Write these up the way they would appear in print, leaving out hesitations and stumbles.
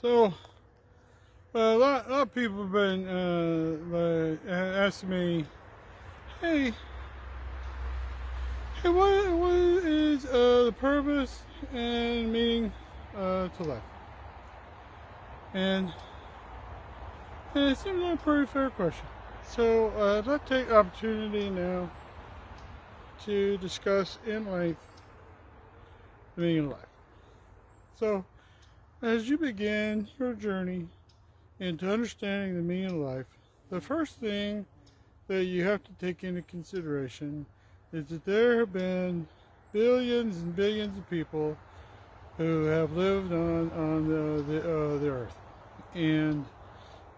So, a lot of people have been asking me, hey, what is the purpose and meaning to life? And it seems like a pretty fair question. So, I'd like to take the opportunity now to discuss in length the meaning of life. So, as you begin your journey into understanding the meaning of life, the first thing that you have to take into consideration is that there have been billions and billions of people who have lived on the earth, and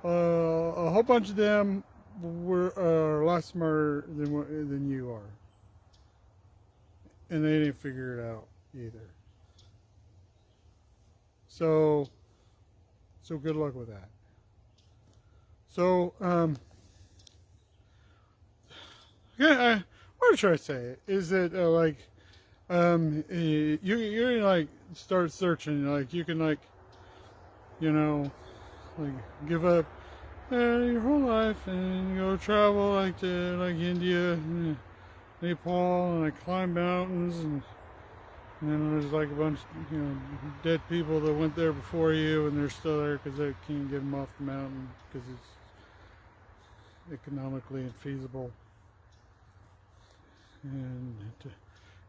a whole bunch of them are a lot smarter than you are, and they didn't figure it out either. So good luck with that. So, yeah, what I'm trying to say is that, you like start searching, like you can give up your whole life and go travel like to India, and Nepal, and climb mountains, and there's like a bunch of dead people that went there before you, and they're still there because they can't get them off the mountain because it's economically infeasible, and it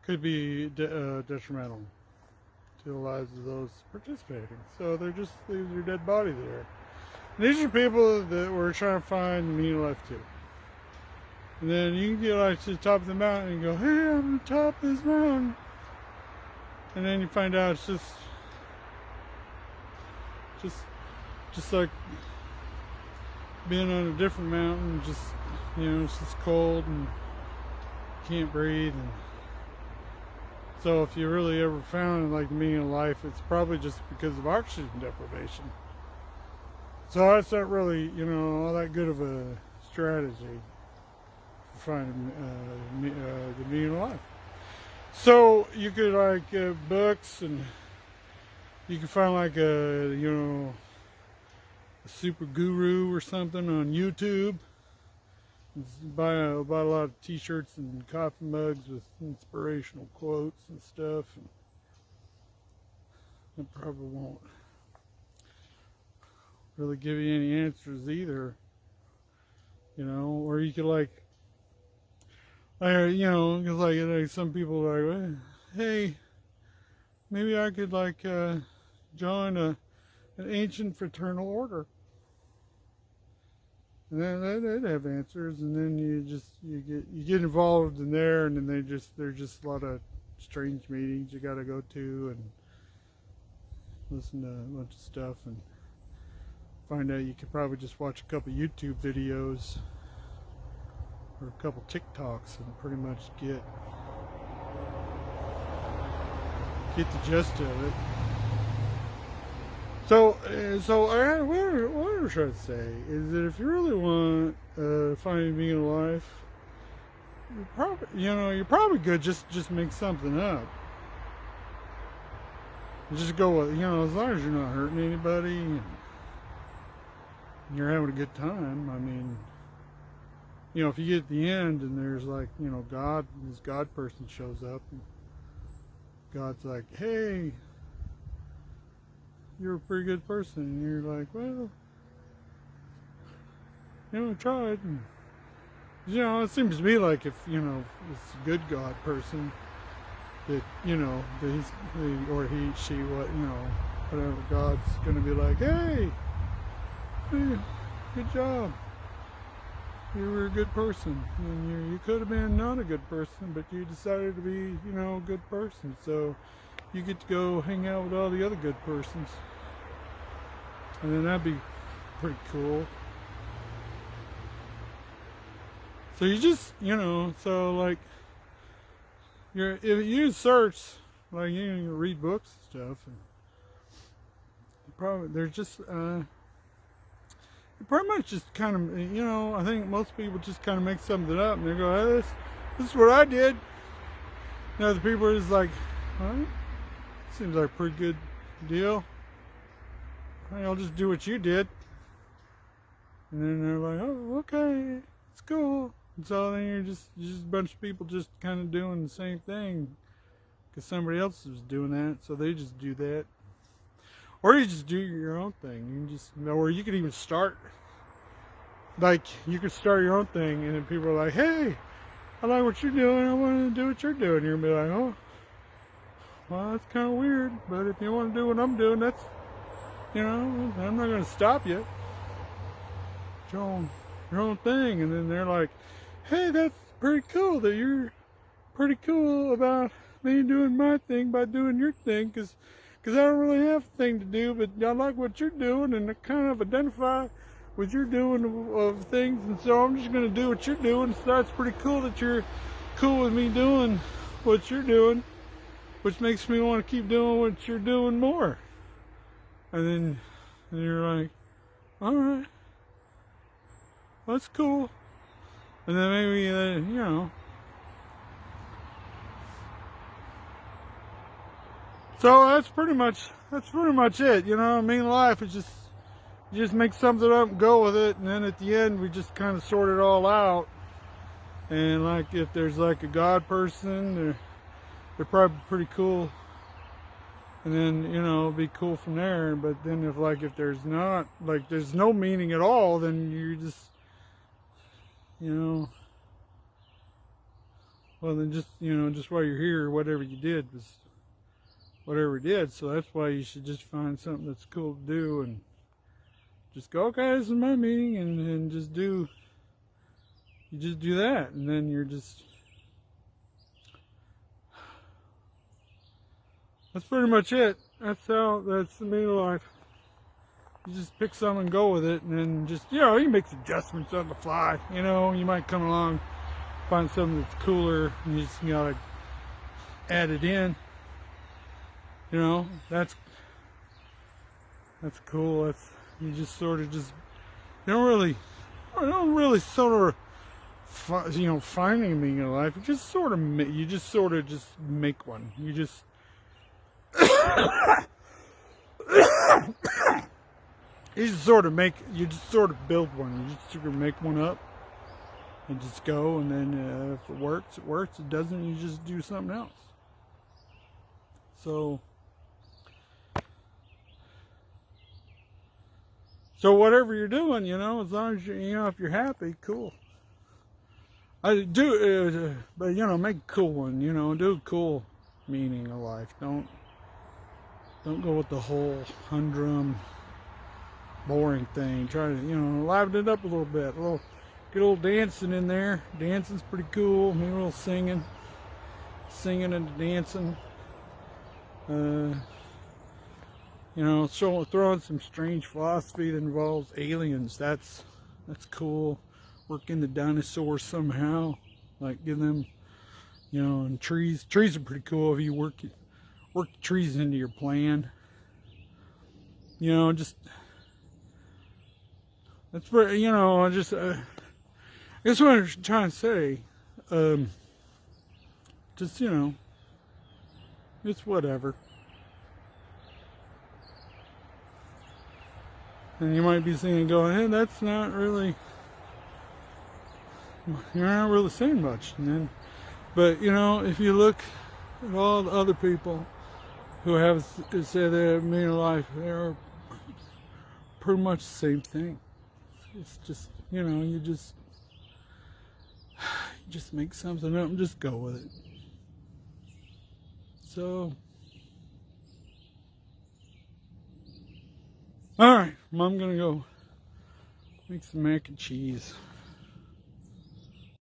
could be detrimental to the lives of those participating. So they're just leave their dead body there. And these are people that were trying to find the meaning of life too. And then you can get to the top of the mountain and go, hey, I'm on the top of this mountain. And then you find out it's just like being on a different mountain. Just it's just cold and you can't breathe. And so if you really ever found the meaning of life, it's probably just because of oxygen deprivation. So that's not really all that good of a strategy for finding the meaning of life. So you could books, and you can find a super guru or something on YouTube. Buy a lot of t-shirts and coffee mugs with inspirational quotes and stuff, and it probably won't really give you any answers either. Or you could because some people are hey, maybe I could join an ancient fraternal order, and then they'd have answers, and then you get involved in there, and then there's just a lot of strange meetings you got to go to and listen to a bunch of stuff, and find out you could probably just watch a couple YouTube videos or a couple TikToks and pretty much get the gist of it. So what I'm trying to say is that if you really want to find meaning in life, you're probably good just make something up. Just go with as long as you're not hurting anybody and you're having a good time. I mean, if you get at the end and there's God, this God person shows up, and God's like, hey, you're a pretty good person, and you're like, well, I tried, and it seems to me like if it's a good God person that that whatever, God's gonna be like, hey, good job. You were a good person, and you could have been not a good person, but you decided to be, a good person. So you get to go hang out with all the other good persons, and then that'd be pretty cool. So you just, if you search, you read books and stuff, and there's just pretty much just kind of, I think most people just kind of make something up, and they go, hey, this is what I did. The people are just like, well, seems like a pretty good deal. I'll just do what you did. And then they're like, oh, okay, it's cool. And so then you're just a bunch of people just kind of doing the same thing because somebody else was doing that, so they just do that. Or you just do your own thing. Or you could even start, like, you could start your own thing, and then people are like, hey, I like what you're doing, I want to do what you're doing. You're going to be like, oh, well, that's kind of weird, but if you want to do what I'm doing, that's, I'm not going to stop you. It's your own thing. And then they're like, hey, that's pretty cool that you're pretty cool about me doing my thing by doing your thing, because I don't really have a thing to do, but I like what you're doing, and I kind of identify with your doing of things, and so I'm just going to do what you're doing. So that's pretty cool that you're cool with me doing what you're doing, which makes me want to keep doing what you're doing more. And then you're like, all right, that's cool. And then maybe, So that's pretty much it. Life is just, you just make something up and go with it, and then at the end we just kind of sort it all out. And like if there's like a God person, they're probably pretty cool. And then, it'll be cool from there. But then if there's not, like there's no meaning at all, then you just, well then just while you're here, whatever you did was whatever it did. So that's why you should just find something that's cool to do and just go, okay, this is my meeting, and just do that, and then you're just, that's pretty much it. That's the meaning of life. You just pick something and go with it, and then just, you make adjustments on the fly. You might come along, find something that's cooler, and you just gotta add it in. That's cool. That's, you just sort of just, you don't really sort of, finding a meaning in life. You just sort of make one. You just, you just sort of build one. You just sort of make one up and just go, and then if it works, it works. It doesn't, you just do something else. So whatever you're doing, as long as if you're happy, cool. I do, but make a cool one. Do a cool meaning of life. Don't go with the whole humdrum, boring thing. Try to liven it up a little bit. Get a little dancing in there. Dancing's pretty cool. Maybe a little singing and dancing. Throw in some strange philosophy that involves aliens. That's cool. Work in the dinosaurs somehow. Like give them, and trees. Trees are pretty cool if you work the trees into your plan. Just that's pretty. I guess what I'm trying to say. Just it's whatever. And you might be sitting and going, hey, that's not really, you're not really saying much. But if you look at all the other people who have said they have meaning of life, they're pretty much the same thing. It's just, you just make something up and just go with it. So, alright, I'm gonna go make some mac and cheese.